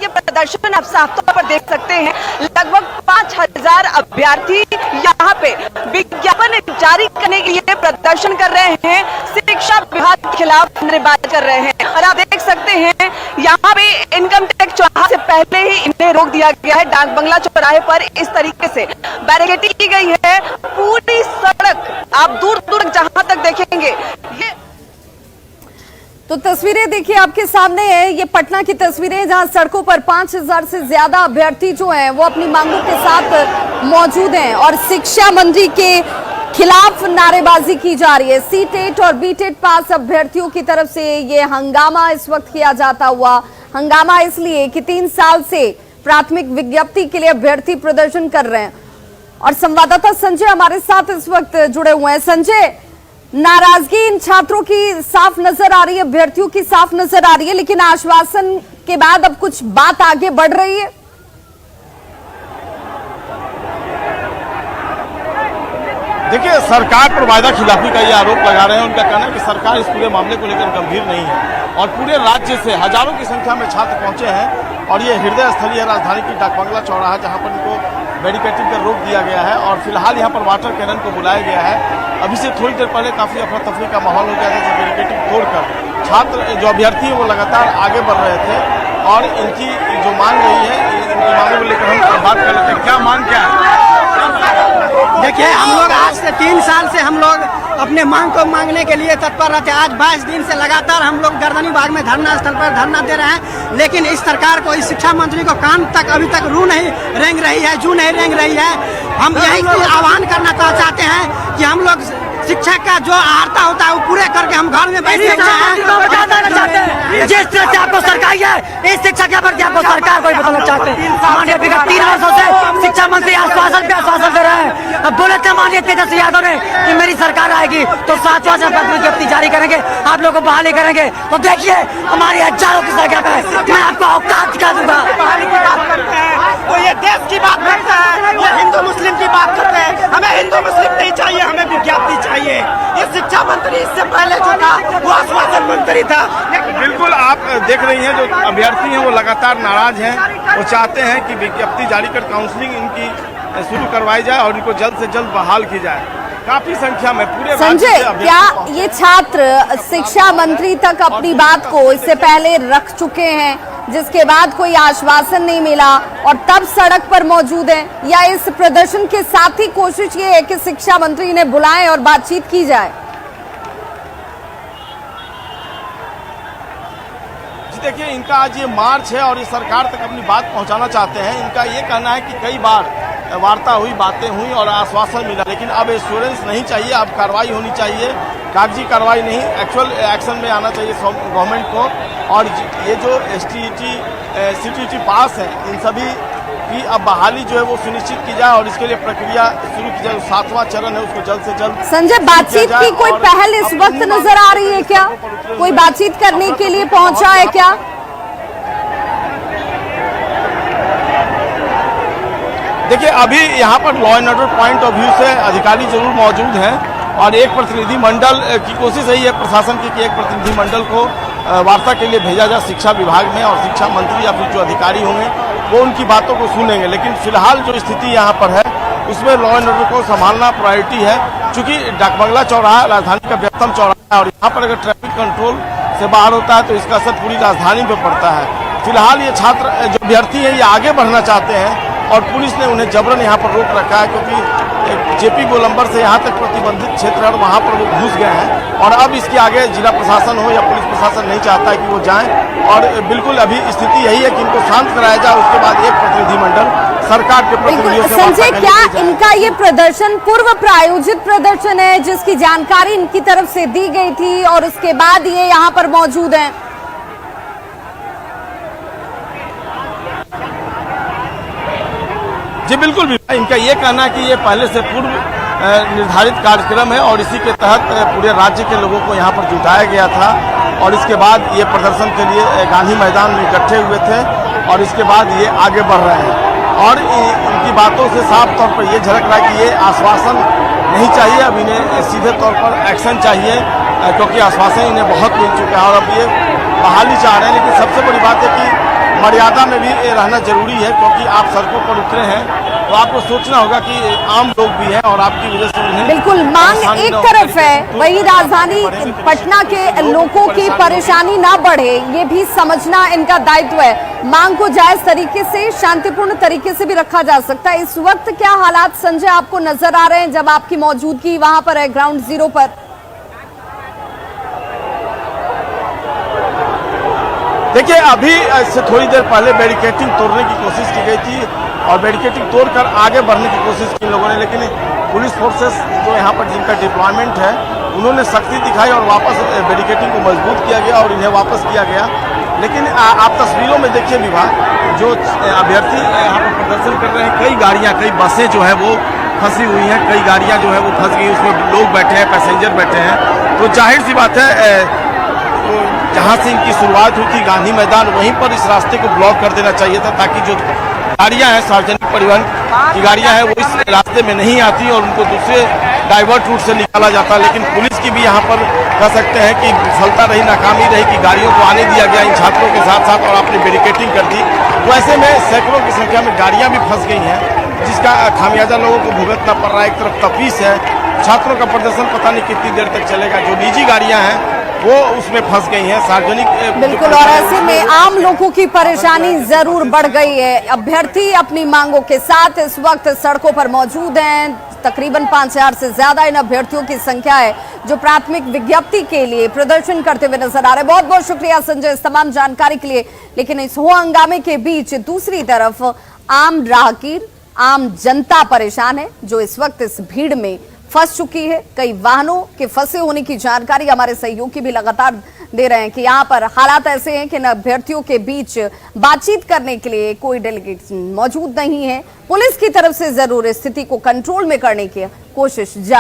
ये प्रदर्शन आप साफ तौर पर देख सकते हैं। लगभग 5000 अभ्यर्थी यहाँ पे विज्ञापन जारी करने के लिए प्रदर्शन कर रहे हैं, शिक्षा विभाग के खिलाफ नारेबाजी कर रहे हैं। और आप देख सकते हैं यहाँ पे इनकम टैक्स चौराहे से पहले ही इन्हें रोक दिया गया है। डाक बंगला चौराहे पर इस तरीके से बैरिकेडिंग की गई है। पूरी सड़क आप दूर दूर जहां तक देखेंगे ये तो तस्वीरें देखिए आपके सामने है। ये पटना की तस्वीरें जहां सड़कों पर 5000 से ज्यादा अभ्यर्थी जो हैं वो अपनी मांगों के साथ मौजूद हैं और शिक्षा मंत्री के खिलाफ नारेबाजी की जा रही है। सी-टेट और बी-टेट पास अभ्यर्थियों की तरफ से ये हंगामा इस वक्त किया जाता हुआ। हंगामा इसलिए कि 3 साल से प्राथमिक विज्ञप्ति के लिए अभ्यर्थी प्रदर्शन कर रहे हैं। और संवाददाता संजय हमारे साथ इस वक्त जुड़े हुए हैं। संजय, नाराजगी इन छात्रों की साफ नजर आ रही है, अभ्यर्थियों की साफ नजर आ रही है, लेकिन आश्वासन के बाद अब कुछ बात आगे बढ़ रही है। देखिए, सरकार पर वायदा खिलाफी का ये आरोप लगा रहे हैं। उनका कहना है कि सरकार इस पूरे मामले को लेकर गंभीर नहीं है और पूरे राज्य से हजारों की संख्या में छात्र पहुंचे हैं और ये हृदय स्थलीय राजधानी की डाक बंगला चौराहा जहां पर इनको बैरिकेडिंग कर रोक दिया गया है और फिलहाल यहाँ पर वाटर कैनन को बुलाया गया है। अभी से थोड़ी देर पहले काफी अफरा तफरी का माहौल हो गया था। बैरिकेडिंग तोड़कर छात्र जो अभ्यर्थी हैं वो लगातार आगे बढ़ रहे थे और इनकी जो मांग रही है, इनकी मांगों को लेकर हम बात कर लेते हैं। क्या मांग क्या है? देखिए, हम लोग आज से 3 साल से हम लोग अपने मांग को मांगने के लिए तत्पर रहते हैं। आज 22 दिन से लगातार हम लोग गर्दनी बाग में धरना स्थल पर धरना दे रहे हैं, लेकिन इस सरकार को, इस शिक्षा मंत्री को कान तक अभी तक रू नहीं रेंग रही है, जू नहीं रेंग रही है। हम यही आह्वान करना चाहते हैं कि हम लोग शिक्षा का जो आहारता होता है वो पूरे करके हम घर में बैठे चाहते हैं। जिस तरह से आपको सरकार है इस शिक्षा के प्रति आपको सरकार को बताना चाहते हैं। माननीय विगत 3 वर्षों से शिक्षा मंत्री आश्वासन पे आश्वासन दे रहे हैं। अब बोले थे माननीय तेजस्वी यादव ने कि मेरी सरकार आएगी तो 7वां विज्ञप्ति जारी करेंगे, आप लोगों को बहाली करेंगे। तो देखिए हमारी हजारों की संख्या में मैं आपको औकात दिखा दूंगा। तो ये देश की बात करता है, ये हिंदू मुस्लिम की बात करते हैं। हमें हिंदू मुस्लिम नहीं चाहिए, हमें विज्ञप्ति चाहिए। ये शिक्षा मंत्री इससे पहले जो था वो आश्वासन मंत्री था। बिल्कुल, आप देख रही हैं जो अभ्यर्थी हैं वो लगातार नाराज हैं। वो चाहते हैं कि विज्ञप्ति जारी कर काउंसलिंग इनकी शुरू करवाई जाए और इनको जल्द से जल्द बहाल की जाए। काफी संख्या में पूरे संजय, क्या ये छात्र शिक्षा मंत्री तक अपनी बात को इससे पहले रख चुके हैं, जिसके बाद कोई आश्वासन नहीं मिला और तब सड़क पर मौजूद हैं, या इस प्रदर्शन के साथ ही कोशिश ये है कि शिक्षा मंत्री ने बुलाएं और बातचीत की जाए? जी देखिए, इनका आज ये मार्च है और ये सरकार तक अपनी बात पहुंचाना चाहते हैं। इनका ये कहना है कि कई बार वार्ता हुई, बातें हुई और आश्वासन मिला, लेकिन अब एश्योरेंस नहीं चाहिए, अब कार्रवाई होनी चाहिए, कागजी कार्रवाई नहीं, एक्चुअल एक्शन में आना चाहिए गवर्नमेंट को। और ये जो सी-टी पास है इन सभी की अब बहाली जो है वो सुनिश्चित की जाए और इसके लिए प्रक्रिया शुरू की जाए। 7वां चरण है उसको जल्द से जल्द। संजय, बातचीत की कोई पहल इस वक्त नजर आ रही है क्या? कोई बातचीत करने के लिए पहुंचा है क्या? देखिए, अभी यहाँ पर law and order point of view से अधिकारी जरूर मौजूद हैं और एक प्रतिनिधि मंडल की कोशिश यही है प्रशासन की कि एक प्रतिनिधि मंडल को वार्ता के लिए भेजा जाए शिक्षा विभाग में और शिक्षा मंत्री या फिर जो अधिकारी होंगे वो उनकी बातों को सुनेंगे। लेकिन फिलहाल जो स्थिति यहाँ पर है उसमें लॉ एंड ऑर्डर को संभालना प्रायोरिटी है, चूंकि डाक बंगला चौराहा राजधानी का व्यस्तम चौराहा है और यहाँ पर अगर ट्रैफिक कंट्रोल से बाहर होता है तो इसका असर पूरी राजधानी पर पड़ता है। फिलहाल ये छात्र जो अभ्यर्थी हैं ये आगे बढ़ना चाहते हैं और पुलिस ने उन्हें जबरन यहाँ पर रोक रखा है, क्योंकि जेपी गोलंबर से यहाँ तक प्रतिबंधित क्षेत्र है और वहाँ पर वो घुस गए हैं और अब इसके आगे जिला प्रशासन हो या पुलिस प्रशासन नहीं चाहता है कि वो जाएं। और बिल्कुल अभी स्थिति यही है कि इनको शांत कराया जाए, उसके बाद एक प्रतिनिधिमंडल सरकार के प्रतिनिधियों से संजय, क्या इनका ये प्रदर्शन पूर्व प्रायोजित प्रदर्शन है जिसकी जानकारी इनकी तरफ से दी गई थी और उसके बाद ये यहाँ पर मौजूद है? जी बिल्कुल, इनका ये कहना है कि ये पहले से पूर्व निर्धारित कार्यक्रम है और इसी के तहत पूरे राज्य के लोगों को यहाँ पर जुटाया गया था और इसके बाद ये प्रदर्शन के लिए गांधी मैदान में इकट्ठे हुए थे और इसके बाद ये आगे बढ़ रहे हैं। और इनकी बातों से साफ तौर पर ये झलक रहा है कि ये आश्वासन नहीं चाहिए, अब इन्हें सीधे तौर पर एक्शन चाहिए, क्योंकि आश्वासन इन्हें बहुत मिल चुका है और अब ये बहाली चाह रहे हैं। लेकिन सबसे बड़ी बात है कि मर्यादा में भी रहना जरूरी है, क्योंकि आप सड़कों पर उतरे हैं तो आपको सोचना होगा कि आम लोग भी हैं और आपकी वजह से उन्हें बिल्कुल मांग एक तरफ है, वही राजधानी पटना के लोगों की परेशानी ना बढ़े ये भी समझना इनका दायित्व है। मांग को जायज तरीके से, शांतिपूर्ण तरीके से भी रखा जा सकता है। इस वक्त क्या हालात संजय आपको नजर आ रहे हैं जब आपकी मौजूदगी वहां पर है ग्राउंड जीरो पर? देखिए, अभी से थोड़ी देर पहले बैरिकेटिंग तोड़ने की कोशिश की गई थी और बैरिकेटिंग तोड़कर आगे बढ़ने की कोशिश की लोगों ने, लेकिन पुलिस फोर्सेस जो यहाँ पर जिनका डिप्लॉयमेंट है उन्होंने सख्ती दिखाई और वापस बैरिकेटिंग को मजबूत किया गया और इन्हें वापस किया गया। लेकिन आप तस्वीरों में देखिए विभाग जो अभ्यर्थी यहाँ पर प्रदर्शन कर रहे हैं, कई गाड़ियाँ, कई बसें जो है वो फंसी हुई हैं, कई गाड़ियाँ जो है वो फंस गई, उसमें लोग बैठे हैं, पैसेंजर बैठे हैं। तो जाहिर सी बात है जहाँ से इनकी शुरुआत हुई थी गांधी मैदान, वहीं पर इस रास्ते को ब्लॉक कर देना चाहिए था, ताकि जो गाड़ियां हैं सार्वजनिक परिवहन की गाड़ियां हैं वो इस रास्ते में नहीं आती और उनको दूसरे डाइवर्ट रूट से निकाला जाता। लेकिन पुलिस की भी यहाँ पर कह सकते हैं कि विफलता रही, नाकामी रही कि गाड़ियों को आने दिया गया इन छात्रों के साथ साथ और आपने बैरिकेटिंग कर दी। तो ऐसे में सैकड़ों की संख्या में गाड़ियां भी फंस गई हैं, जिसका खामियाजा लोगों को भुगतना पड़ रहा है। एक तरफ तफीस है, छात्रों का प्रदर्शन पता नहीं कितनी देर तक चलेगा, जो निजी गाड़ियां हैं वो उसमें फंस गई हैं, सार्वजनिक बिल्कुल। और ऐसे में आम लोगों की परेशानी जरूर बढ़ गई है। अभ्यर्थी अपनी मांगों के साथ इस वक्त सड़कों पर मौजूद हैं। तकरीबन 5000 से ज्यादा इन अभ्यर्थियों की संख्या है जो प्राथमिक विज्ञप्ति के लिए प्रदर्शन करते हुए नजर आ रहे हैं। बहुत बहुत शुक्रिया संजय इस तमाम जानकारी के लिए। लेकिन इस हो हंगामे के बीच दूसरी तरफ आम राहगीर, आम जनता परेशान है जो इस वक्त इस भीड़ में फंस चुकी है। कई वाहनों के फंसे होने की जानकारी हमारे सहयोगी भी लगातार दे रहे हैं कि यहाँ पर हालात ऐसे हैं कि इन अभ्यर्थियों के बीच बातचीत करने के लिए कोई डेलीगेट मौजूद नहीं है। पुलिस की तरफ से जरूर स्थिति को कंट्रोल में करने की कोशिश जारी